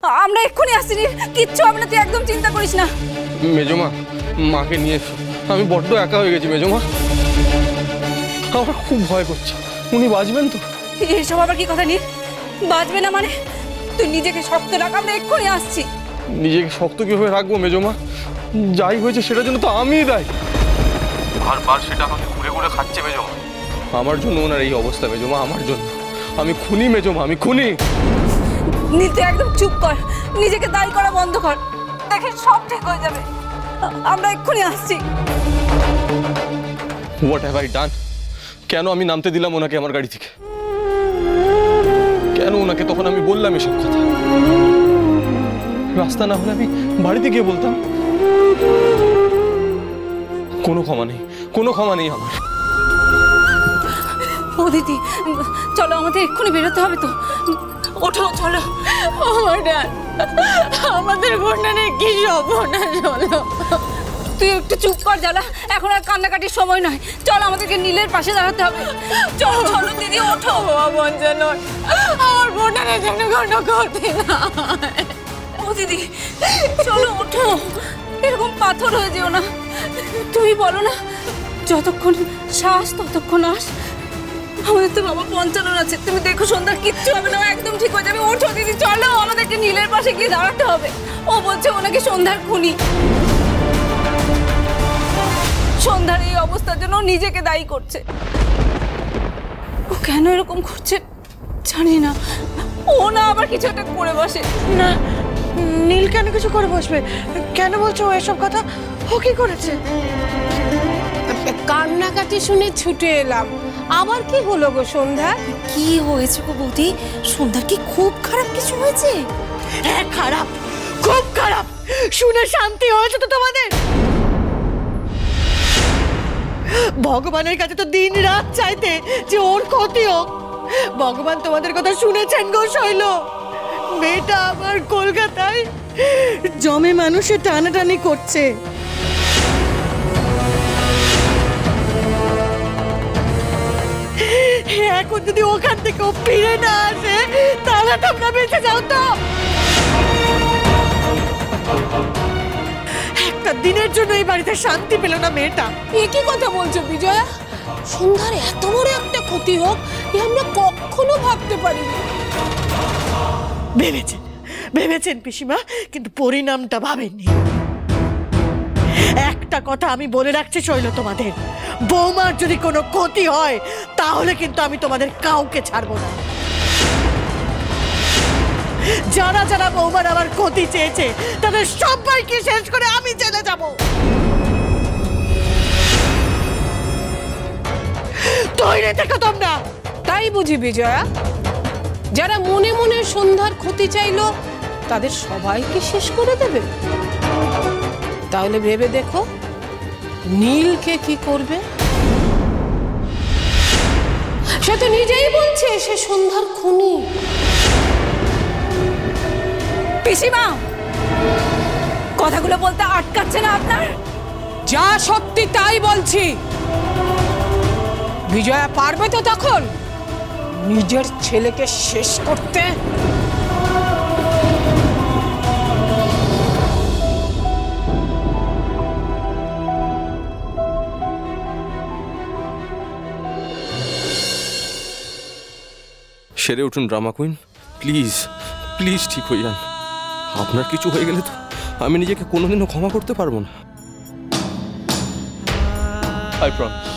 আমরা এক্ষুনি আসছি, কিচ্ছু হবে না, তুই একদম চিন্তা করিস না। মেজমা, মাকে নিয়ে এসো, আমি বড্ড একা হয়ে গেছি মেজমা, আমার খুব ভয় করছে। উনি বাঁচবেন তো? এসব আবার কি কথা নীল, বাঁচবে না মানে? তুই নিজেকে শক্ত রাখ, আমরা এক্ষুনি আসছি। নিজেকে শক্ত কিভাবে রাখবো মেজমা? যাই হয়েছে সেটার জন্য তো আমিই দায়ী। বারবার সেটা আমাকে ঘুরে ঘুরে খাচ্ছে মেজমা। আমার জন্য ওনার এই অবস্থা মেজমা, আমার জন্য। আমি খুনি মেজমা, আমি খুনি। নীল তুই একদম চুপ কর, নিজেকে দায়ী করা বন্ধ কর, দেখে সব ঠিক হয়ে যাবে। আমরা এক্ষুনি আসছি। What have I done? কেন আমি নামতে দিলাম ওনাকে আমার গাড়ি থেকে? কেন ওনাকে তখন আমি বললাম এসব কথা? রাস্তা না হলে আমি বাড়িতে গিয়ে বলতাম। কোনো ক্ষমা নেই, কোনো ক্ষমা নেই আমার। ও দিদি, চলো আমাদের এক্ষুনি বেরোতে হবে তো, ওঠো চলো। আমাদের বোনের কি সর্বনাশ হলো। তুই একটু চুপ কর জ্বালা, এখন আর কান্নাকাটির সময় নয়, চল আমাদেরকে নীলের পাশে দাঁড়াতে হবে। চলো চলো দিদি, ওঠো। আমার বোনের জন্য কোনো ক্ষতি না। ও দিদি চলো ওঠো, এরকম পাথর হয়ে যেও না। তুমি বলো না, যতক্ষণ শ্বাস ততক্ষণ আস। আমাদের তো বাবা পঞ্চানন আছে, তুমি দেখো সন্ধ্যার কিচ্ছু হবে না, একদম ঠিক হয়ে যাবে। ওঠো দিদি চলো, আমাদেরকে নীলের পাশে গিয়ে দাঁড়াতে হবে। ও বলছে ওনাকে সন্ধ্যার খুনি। সন্ধ্যার এই অবস্থার জন্য নিজেকে দায়ী করছে। ও কেন এরকম করছে জানি না, ও না আবার কিছু একটা করে বসে। না, নীল কেন কিছু করে বসবে? কেন বলছো ও এসব কথা? ও কি করেছে? কান্নাকাটি শুনে ছুটে এলাম। আবার কি হলো গো সন্ধ্যা? কি হয়েছে গো বৌদি? সন্ধ্যার কি খুব খারাপ কিছু হয়েছে? হ্যাঁ খারাপ, খুব খারাপ। শুনে শান্তি হয়েছে তো তোমাদের? ভগবানের কাছে তো দিন রাত চাইতে যে ওর ক্ষতি হোক। ভগবান তোমাদের কথা শুনেছেন গো শৈল। মেয়েটা আমার কলকাতায় জমে মানুষে টানাটানি করছে। এখন যদি ওখান থেকে ও ফিরে না আসে তাহলে তোমরা বেঁচে যাও তো। একটা দিনের জন্য এই বাড়িতে শান্তি পেল না মেয়েটা। একই কথা বলছো বিজয়া? সন্ধ্যার এত বড় একটা ক্ষতি হোক এ আমরা কখনো ভাবতে পারিনি। ভেবেছেন পিসিমা, কিন্তু পরিণামটা ভাবেননি। একটা কথা আমি বলে রাখছি শৈল তোমাদের, বৌমার যদি কোনো ক্ষতি হয় তাহলে কিন্তু আমি তোমাদের কাউকে ছাড়বো না। যারা যারা বৌমার আমার ক্ষতি চেয়েছে তাদের সবাইকে শেষ করে আমি জেলে যাব। তৈরি থেকো তোমরা। তাই বুঝি বিজয়া? যারা মনে মনে সন্ধ্যার ক্ষতি চাইলো তাদের সবাইকে শেষ করে দেবে? তাহলে ভেবে দেখো নীলকে কি করবে। সে তো নিজেই বলছে সে সন্ধ্যার খুনি। পিসিমা, কথাগুলো বলতে আটকাচ্ছে না আপনার? যা সত্যি তাই বলছি। বিজয়া পারবে তো তখন নিজের ছেলেকে শেষ করতে? সেরে উঠুন ড্রামা কুইন, প্লিজ প্লিজ ঠিক হয়ে যান। আপনার কিছু হয়ে গেলে তো আমি নিজেকে কোনোদিনও ক্ষমা করতে পারবো না। আই প্রমিস,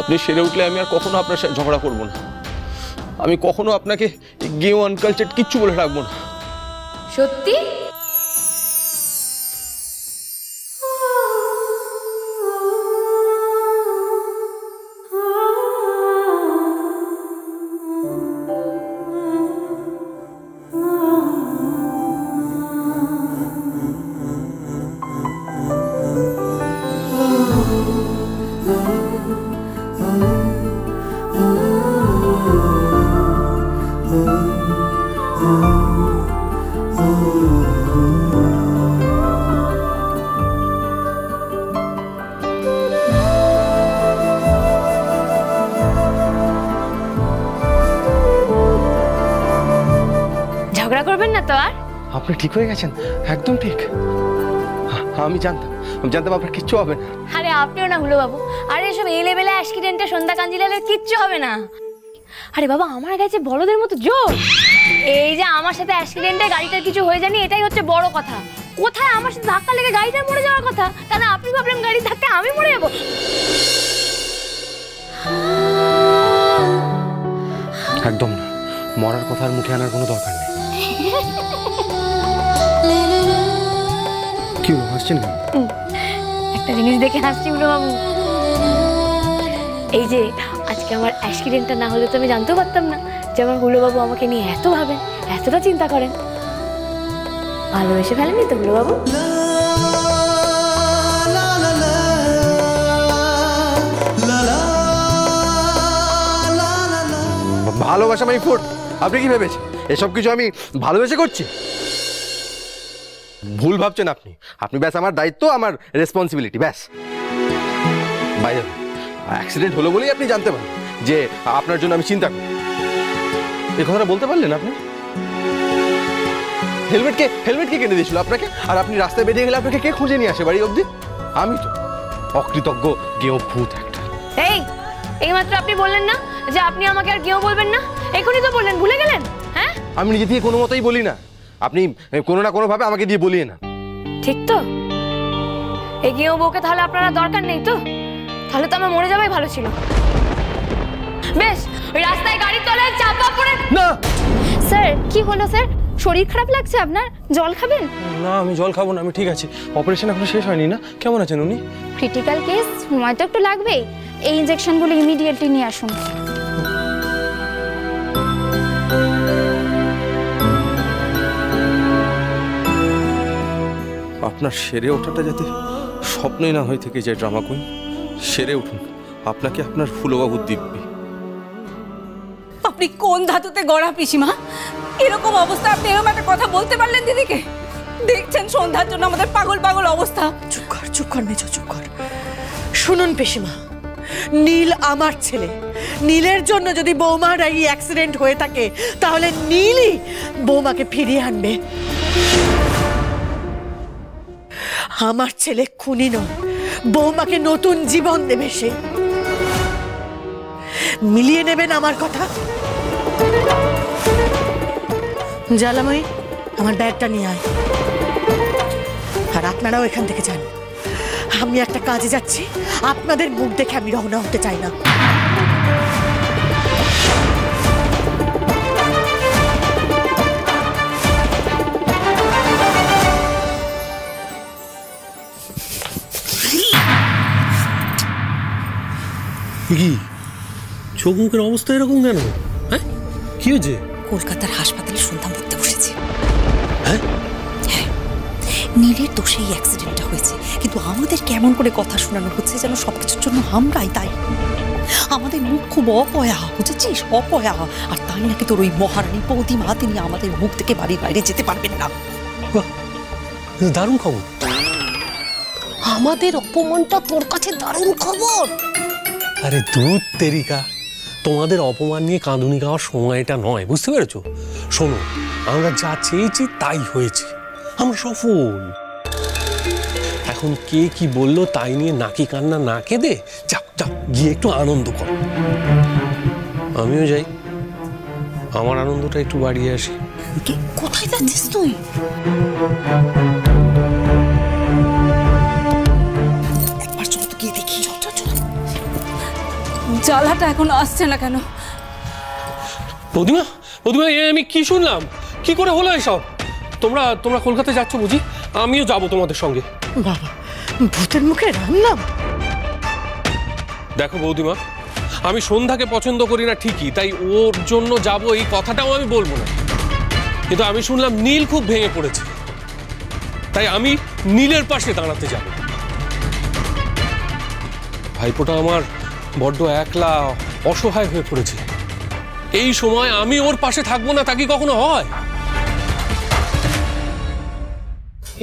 আপনি সেরে উঠলে আমি আর কখনো আপনার সাথে ঝগড়া করবো না। আমি কখনো আপনাকে গেও আনকালচার কিচ্ছু বলে রাখবো না। সত্যি? ঝগড়া করবেন না তো আর? আপনি ঠিক হয়ে গেছেন, একদম ঠিক। আমি জানতাম আপনার কিচ্ছু হবে না। আরে আপনিও না হুলো বাবু, আরে এসব এই লেভেলে অ্যাক্সিডেন্টে সন্ধ্যা কাঞ্জিলালের কিচ্ছু হবে না। আরে বাবা, আমার কাছে বড়দের মতো জোর। এই যে আমার সাথে অ্যাক্সিডেন্টে গাড়িটার কিছু হয়ে যায়নি, এটাই হচ্ছে বড় কথা। কোথায় আমার সাথে ধাক্কা লেগে গাড়িটা মরে যাওয়ার কথা, তাহলে আপনি ভাবলেন গাড়ির ধাক্কায় আমি মরে যাবো? একদম না, মরার কথা আর মুখে আনার কোনো দরকার নেই। কি হলো, হাসছেন কেন? একটা জিনিস দেখে হাসছি হুলো বাবু। এই যে আজকে আমার অ্যাক্সিডেন্টটা না হলে তো আমি জানতেও পারতাম না যে আমার হুলো বাবু আমাকে নিয়ে এত ভাবেন, এতটা চিন্তা করেন। ভালোবেসে ফেলেনি তো হুলো বাবু? ভালোবাসা মাই ফুড, আপনি কি ভেবেছেন এসব কিছু আমি ভালোবেসে করছি? ভুল ভাবছেন আপনি ব্যাস আমার দায়িত্ব, আমার রেসপন্সিবিলিটি, ব্যাস। বাইরে অ্যাক্সিডেন্ট হলো বলেই আপনি জানতে পারেন যে আপনার জন্য আমি চিন্তা করি। এই কথাটা বলতে পারলেন আপনি? হেলমেট কে কিনে দিয়েছিল আপনাকে? আর আপনি রাস্তায় বেরিয়ে গেলে আপনাকে কে খুঁজে নিয়ে আসে বাড়ি অবধি? আমি তো অকৃতজ্ঞ গেও ভূত একটা। এইমাত্র আপনি বললেন না যে আপনি আমাকে আর কেউ বলবেন না? এখনই তো বললেন, ভুলে গেলেন? হ্যাঁ, আমি নিজে থেকে কোনো মতেই বলি না, আপনি কোনো না কোনো ভাবে আমাকে দিয়ে বলিয়ে না। ঠিক তো? এই গেও বউকে তাহলে আপনারা দরকার নেই তো? তাহলে তো আমার মরে যাওয়াই ভালো ছিল। বেশ, ওই রাস্তায় গাড়ির তলায় চাপা পড়ে। না স্যার, কি হলো স্যার? শরীর খারাপ লাগছে আপনার? জল খাবেন? না, আমি জল খাবো না, আমি ঠিক আছি। অপারেশন এখনো শেষ হয়নি না? কেমন আছেন উনি? ক্রিটিক্যাল কেস, সময় তো একটু লাগবেই। এই ইনজেকশনগুলো ইমিডিয়েটলি নিয়ে আসুন। আপনার সেরে ওঠাটা যাতে স্বপ্নই না হয়ে থেকে যায় ড্রামা কুইন, সেরে উঠুন। আপনাকে আপনার ফুলবাবুর দিব্যি। আপনি কোন ধাতুতে গড়া পিসিমা? এরকম অবস্থা আপনি এরকম একটা কথা বলতে পারলেন দিদিকে? দেখছেন সন্ধ্যার জন্য আমাদের পাগল অবস্থা। চুপ কর মেজো, চুপ কর। শুনুন পিসিমা, নীল আমার ছেলে। নীলের জন্য যদি বৌমার এই অ্যাক্সিডেন্ট হয়ে থাকে তাহলে নীলই বৌমাকে ফিরিয়ে আনবে। আমার ছেলে খুনি নয়, বৌমাকে নতুন জীবন দেবে সে। মিলিয়ে নেবেন আমার কথা? জ্বালাময়ী, আমার ব্যাগটা নিয়ে আয়। আর আপনারাও এখান থেকে যান, আমি একটা কাজে যাচ্ছি। আপনাদের মুখ দেখে আমি রওনা হতে চাই না। কি চোখ মুখের অবস্থা এরকম কেন? হ্যাঁ, কি হয়েছে? কলকাতার হাসপাতালে সন্ধ্যা মরতে বসেছে। হ্যাঁ, নীলের দোষে এই অ্যাক্সিডেন্টটা হয়েছে, কিন্তু আমাদের কেমন করে কথা শোনানো হচ্ছে যেন সবকিছুর জন্য আমরাই তাই। আমাদের মুখ খুব অপয়া, বুঝেছিস? অপয়া। আর তাই নাকি তোর ওই মহারানী প্রতিমা, তিনি আমাদের মুখ থেকে বাড়ির বাইরে যেতে পারবেন না। দারুণ খবর। আমাদের অপমানটা তোর কাছে দারুণ খবর। আরে দুধ তেরিকা, তোমাদের অপমান নিয়ে কাঁদুনি গাওয়ার সময়টা নয়, বুঝতে পেরেছো? শোনো, আমরা যা চেয়েছি তাই হয়েছে, আমরা সফল। এখন কে কি বললো তাই নিয়ে নাকি কান্না না কেঁদে যাও যাও, গিয়ে একটু আনন্দ করো। আমিও যাই, আমার আনন্দটা একটু বাড়িয়ে আসি। কোথায় যাচ্ছিস তুই? একবার চল তো গিয়ে দেখি। জ্বালাটা এখনো আসছে না কেন? প্রতিমা, প্রতিমা, আমি কি শুনলাম? কি করে হলো এসব? তোমরা তোমরা কলকাতায় যাচ্ছ বুঝি? আমিও যাব তোমাদের সঙ্গে। বাবা, ভূতের মুখে রান্না। দেখো বৌদিমা, আমি সন্ধ্যাকে পছন্দ করি না ঠিকই, তাই ওর জন্য যাব এই কথাটাও আমি বলবো না, কিন্তু আমি শুনলাম নীল খুব ভেঙে পড়েছে, তাই আমি নীলের পাশে দাঁড়াতে যাব। ভাইপোটা আমার বড্ড একলা অসহায় হয়ে পড়েছে, এই সময় আমি ওর পাশে থাকবো না তা কি কখনো হয়?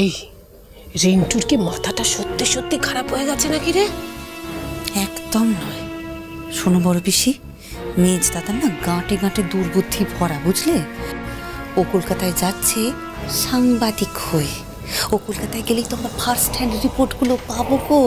এই রিন্টুর কি মাথাটা সত্যি সত্যি খারাপ হয়ে গেছে নাকি রে? একদম নয়। শোনো বড় পিসি, মেজ দাদার না গাঁটে গাঁটে দুর্বুদ্ধি ভরা, বুঝলে? ও কলকাতায় যাচ্ছে সাংবাদিক হয়ে ও কলকাতায় গেলেই তো আমরা ফার্স্ট হ্যান্ড রিপোর্টগুলো পাবো গো,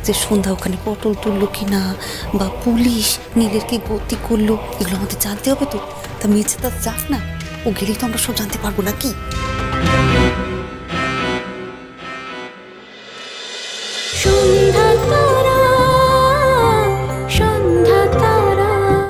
যে সন্ধ্যা ওখানে পটল তুললো কিনা বা পুলিশ নীলের কি গতি করলো, এগুলো আমাদের জানতে হবে তো। তা মেয়েছে তা যাক না, ও গেলেই তো আমরা সব জানতে পারবো নাকি।